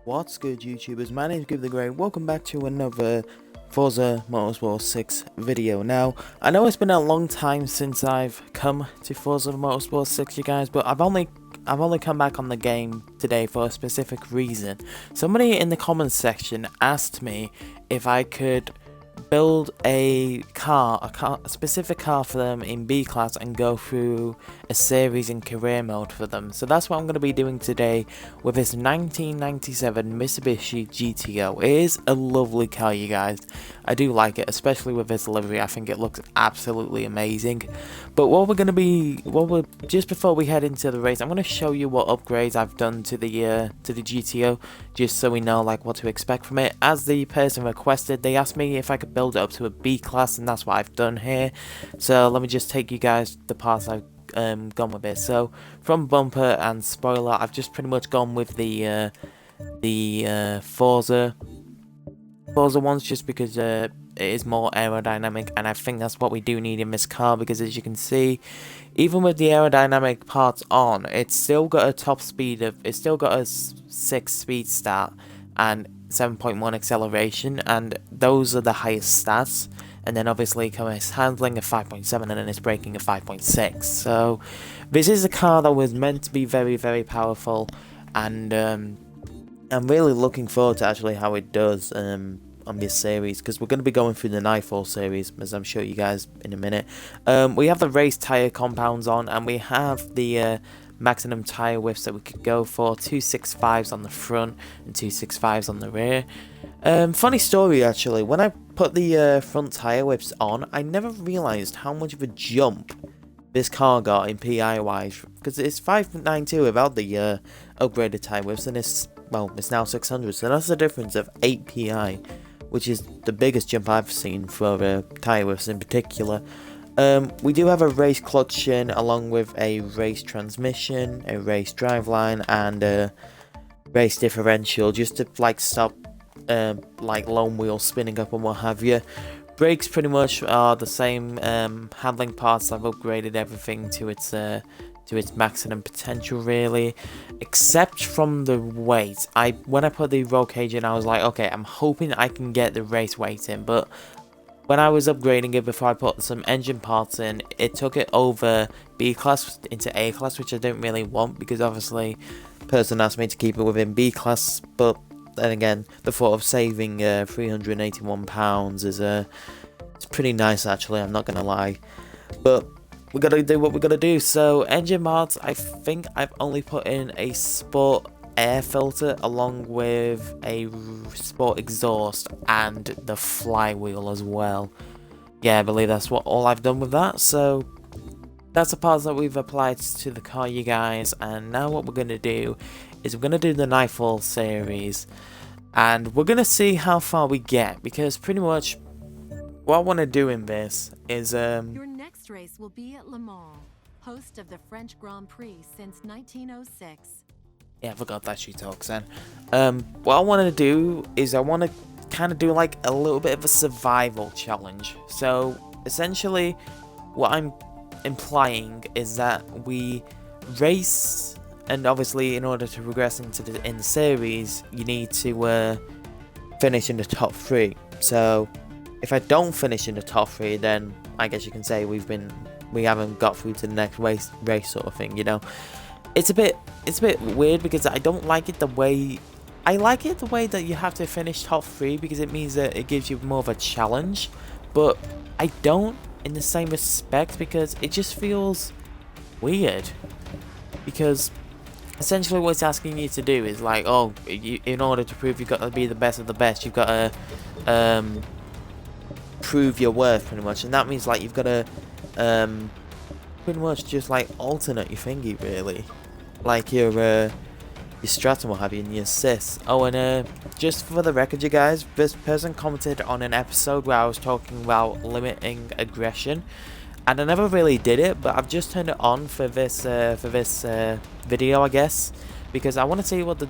What's good, YouTubers? My name is Gib The Great. Welcome back to another Forza Motorsport 6 video. Now, I know it's been a long time since I've come to Forza Motorsport 6, you guys, but I've only come back on the game today for a specific reason. Somebody in the comments section asked me if I could build a specific car for them in B class and go through a series in career mode for them. So that's what I'm going to be doing today with this 1997 Mitsubishi GTO. It is a lovely car, you guys. I do like it, especially with this livery. I think it looks absolutely amazing. But just before we head into the race, I'm going to show you what upgrades I've done to the GTO, just so we know like what to expect from it. As the person requested, they asked me if I could build it up to a B class, and that's what I've done here. So let me just take you guys the parts I've gone with it. So from bumper and spoiler, I've just pretty much gone with the Forza ones, just because it is more aerodynamic, and I think that's what we do need in this car, because as you can see, even with the aerodynamic parts on, it's still got a top speed of, it's still got a 6 speed start and 7.1 acceleration, and those are the highest stats. And then obviously it comes handling of 5.7 and then it's braking of 5.6. So this is a car that was meant to be very, very powerful, and I'm really looking forward to actually how it does on this series, because we're going to be going through the Nightfall series, as I'm sure you guys in a minute. We have the race tyre compounds on, and we have the maximum tyre widths that we could go for, 265s on the front and 265s on the rear. Funny story actually, when I put the front tyre widths on, I never realised how much of a jump this car got in PI wise, because it's 592 without the upgraded tyre widths, and it's now 600, so that's a difference of 8 PI, which is the biggest jump I've seen for tyre widths in particular. We do have a race clutch in, along with a race transmission, a race driveline, and a race differential, just to like stop like lone wheel spinning up and what have you. Brakes pretty much are the same. Handling parts, I've upgraded everything to its maximum potential, really, except from the weight. When I put the roll cage in, I was like, okay, I'm hoping I can get the race weight in, but when I was upgrading it before I put some engine parts in, it took it over B class into A class, which I don't really want, because obviously the person asked me to keep it within B class. But then again, the thought of saving £381 is it's pretty nice actually, I'm not gonna lie. But we gotta do what we gotta do. So engine parts, I think I've only put in a sport air filter along with a sport exhaust and the flywheel as well. Yeah, I believe that's all I've done with that. So that's the parts that we've applied to the car, you guys. And now what we're gonna do is we're gonna do the Nightfall series, and we're gonna see how far we get, because pretty much what I want to do in this is Your next race will be at Le Mans, host of the French Grand Prix since 1906. yeah, I forgot that she talks then. What I want to do is I want to kind of do like a little bit of a survival challenge. So essentially what I'm implying is that we race, and obviously in order to progress in the series, you need to finish in the top 3. So if I don't finish in the top 3, then I guess you can say we haven't got through to the next race sort of thing, you know. It's a bit weird, because I don't like it the way, I like it the way that you have to finish top 3, because it means that it gives you more of a challenge, but I don't in the same respect, because it just feels weird. Because essentially what it's asking you to do is like, oh, in order to prove you've got to be the best of the best, you've got to prove your worth, pretty much, and that means like you've got to pretty much just like alternate your thingy, really, like your strat and what have you, and your assists. Oh, and just for the record, you guys, this person commented on an episode where I was talking about limiting aggression, and I never really did it, but I've just turned it on for this video, I guess, because I want to see what how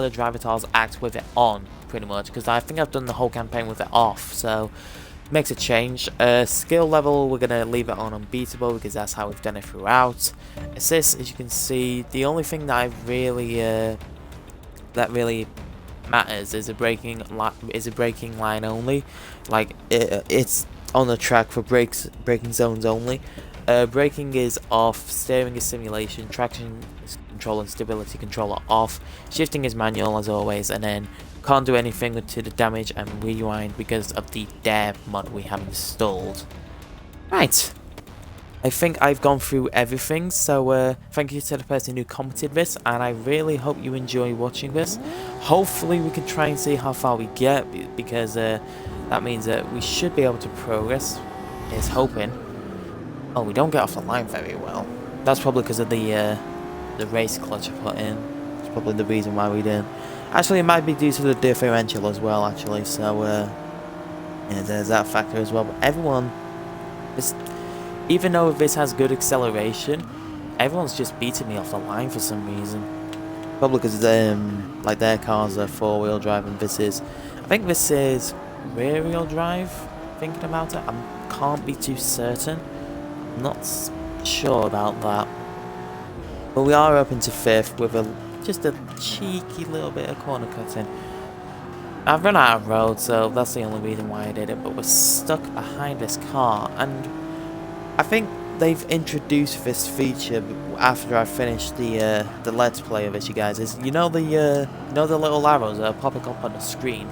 the drivatars act with it on, pretty much, because I think I've done the whole campaign with it off, so makes a change. Skill level, we're gonna leave it on unbeatable, because that's how we've done it throughout. Assists, as you can see, the only thing that I really matters is a braking line only. Like it's on the track for braking zones only. Braking is off, steering is simulation, traction control and stability control are off, shifting is manual as always, and then can't do anything to the damage and rewind because of the dare mod we have installed. Right. I think I've gone through everything, so thank you to the person who commented this, and I really hope you enjoy watching this. Hopefully we can try and see how far we get, because that means that we should be able to progress. Is hoping. Oh, we don't get off the line very well. That's probably because of the race clutch I put in. That's probably the reason why we didn't. Actually, it might be due to the differential as well, actually, so yeah, there's that factor as well. But everyone is... Even though this has good acceleration, everyone's just beating me off the line for some reason. Probably because like their cars are 4-wheel drive and this is, I think this is rear-wheel drive. Thinking about it, I can't be too certain. I'm not sure about that. But we are up into 5th with just a cheeky little bit of corner cutting. I've run out of road, so that's the only reason why I did it. But we're stuck behind this car, and I think they've introduced this feature after I finished the Let's Play of it, you guys. Is you know the little arrows that are popping up on the screen.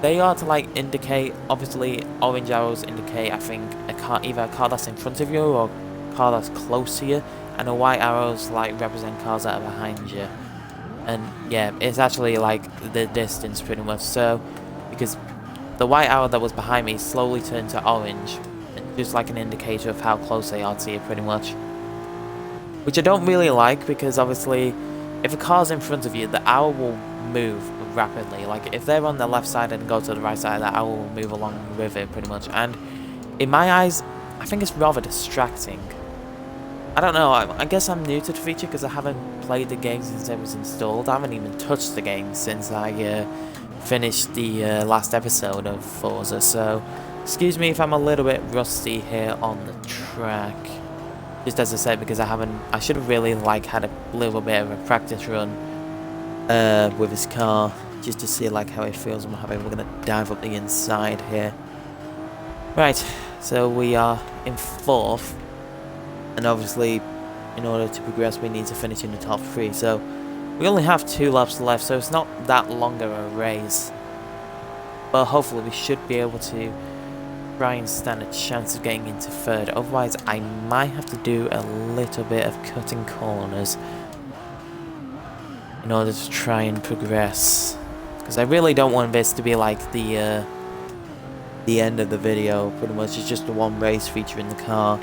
They are to like indicate. Obviously, orange arrows indicate I think either a car that's in front of you or a car that's close to you, and the white arrows like represent cars that are behind you. And yeah, it's actually like the distance pretty much. So because the white arrow that was behind me slowly turned to orange. Just like an indicator of how close they are to you, pretty much. Which I don't really like, because obviously, if a car's in front of you, the arrow will move rapidly. Like, if they're on the left side and go to the right side, the arrow will move along with it, pretty much. And in my eyes, I think it's rather distracting. I don't know, I guess I'm new to the feature, because I haven't played the game since it was installed. I haven't even touched the game since I finished the last episode of Forza, so... Excuse me if I'm a little bit rusty here on the track. Just as I said, because I should have really like had a little bit of a practice run with his car, just to see like how it feels and how we're gonna dive up the inside here. Right, so we are in 4th, and obviously in order to progress we need to finish in the top 3, so we only have 2 laps left, so it's not that long of a race, but hopefully we should be able to try and stand a chance of getting into 3rd. Otherwise I might have to do a little bit of cutting corners in order to try and progress, because I really don't want this to be like the end of the video. Pretty much it's just the one race feature in the car,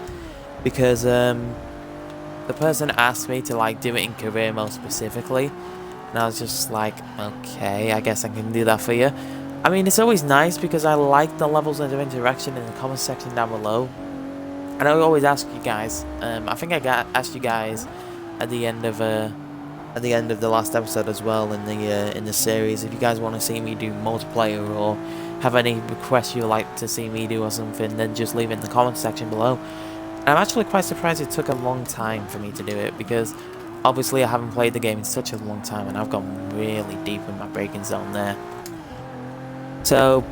because the person asked me to like do it in career mode specifically, and I was just like, okay, I guess I can do that for you. I mean, it's always nice because I like the levels of interaction in the comment section down below. And I always ask you guys, I think I asked you guys at the end of the last episode as well in the series, if you guys want to see me do multiplayer or have any requests you'd like to see me do or something, then just leave it in the comment section below. And I'm actually quite surprised it took a long time for me to do it, because obviously I haven't played the game in such a long time and I've gone really deep in my braking zone there. So,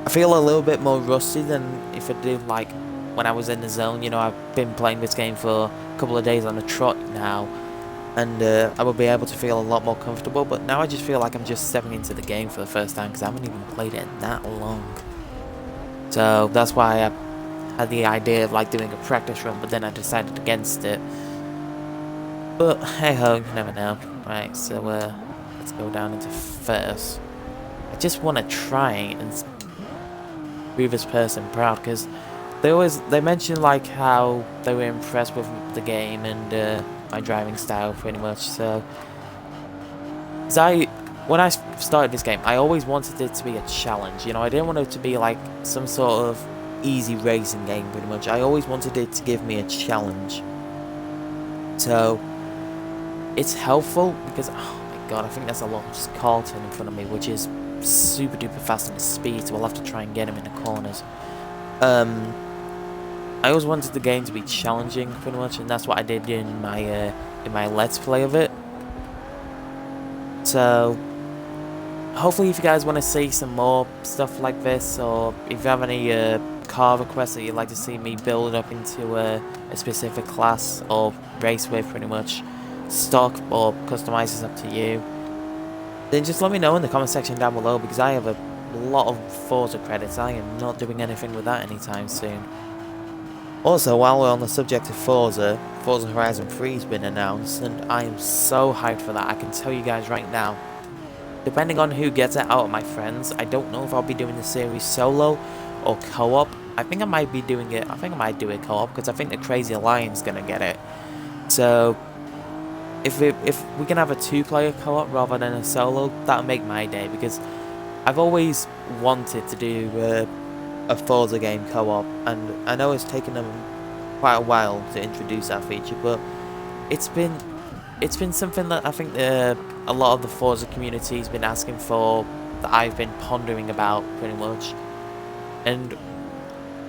I feel a little bit more rusty than if I did like when I was in the zone. You know, I've been playing this game for a couple of days on a trot now, and I will be able to feel a lot more comfortable, but now I just feel like I'm just stepping into the game for the first time, because I haven't even played it that long. So, that's why I had the idea of like doing a practice run, but then I decided against it. But, hey ho, you never know. Right, so let's go down into 1st. I just want to try and prove this person proud, because they mention like how they were impressed with the game and my driving style pretty much. So when I started this game, I always wanted it to be a challenge. You know, I didn't want it to be like some sort of easy racing game pretty much. I always wanted it to give me a challenge. So it's helpful because, oh my god, I think that's a Lotus Carlton in front of me, which is super duper fast in the speed, so we'll have to try and get him in the corners. I always wanted the game to be challenging pretty much, and that's what I did in my Let's Play of it. So hopefully if you guys want to see some more stuff like this, or if you have any car requests that you'd like to see me build up into a specific class or race with, pretty much stock or customize, is up to you, then just let me know in the comment section down below, because I have a lot of Forza credits. I am not doing anything with that anytime soon. Also, while we're on the subject of Forza, Forza Horizon 3 has been announced, and I am so hyped for that. I can tell you guys right now, depending on who gets it out of my friends, I don't know if I'll be doing the series solo or co-op. I think I might be doing it, I think I might do it co-op, because I think the Crazy Lion's gonna get it. So, if we can have a 2-player co-op rather than a solo, that'll make my day, because I've always wanted to do a Forza game co-op, and I know it's taken them quite a while to introduce that feature, but it's been something that I think a lot of the Forza community has been asking for, that I've been pondering about pretty much. And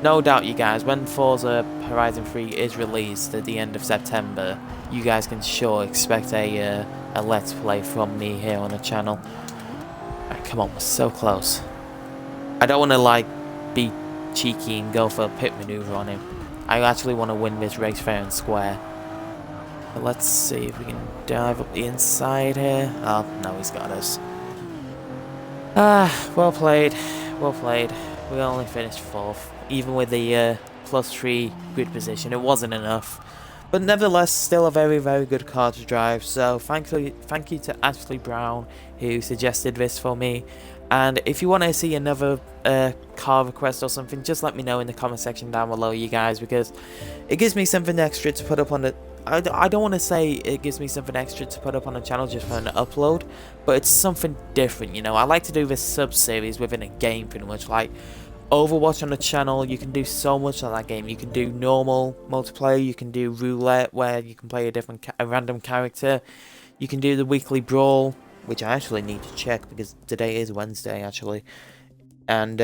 no doubt, you guys, when Forza Horizon 3 is released at the end of September, you guys can sure expect a Let's Play from me here on the channel. Right, come on, we're so close. I don't want to, like, be cheeky and go for a pit maneuver on him. I actually want to win this race fair and square. But let's see if we can dive up the inside here. Oh, no, he's got us. Ah, well played. Well played. We only finished 4th. Even with the +3 grid position, it wasn't enough. But nevertheless, still a very, very good car to drive. So thank you to Ashley Brown, who suggested this for me. And if you want to see another car request or something, just let me know in the comment section down below, you guys, because it gives me something extra to put up on the... I don't want to say it gives me something extra to put up on the channel just for an upload, but it's something different, you know. I like to do this sub-series within a game, pretty much. Like Overwatch on the channel, you can do so much on that game. You can do normal multiplayer, you can do roulette, where you can play a random character. You can do the weekly brawl, which I actually need to check because today is Wednesday actually, and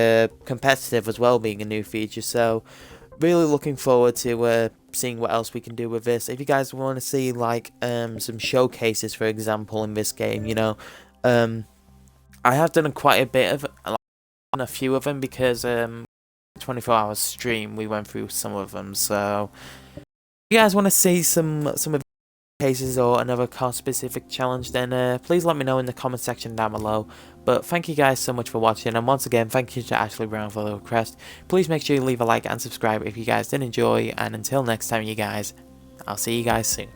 competitive as well being a new feature. So really looking forward to seeing what else we can do with this. If you guys want to see like some showcases, for example, in this game, you know, I have done quite a bit of a few of them, because 24 hours stream we went through some of them. So if you guys want to see some of the cases or another car specific challenge, then please let me know in the comment section down below. But thank you guys so much for watching, and once again thank you to Ashley Brown for the request. Please make sure you leave a like and subscribe if you guys did enjoy, and until next time, you guys, I'll see you guys soon.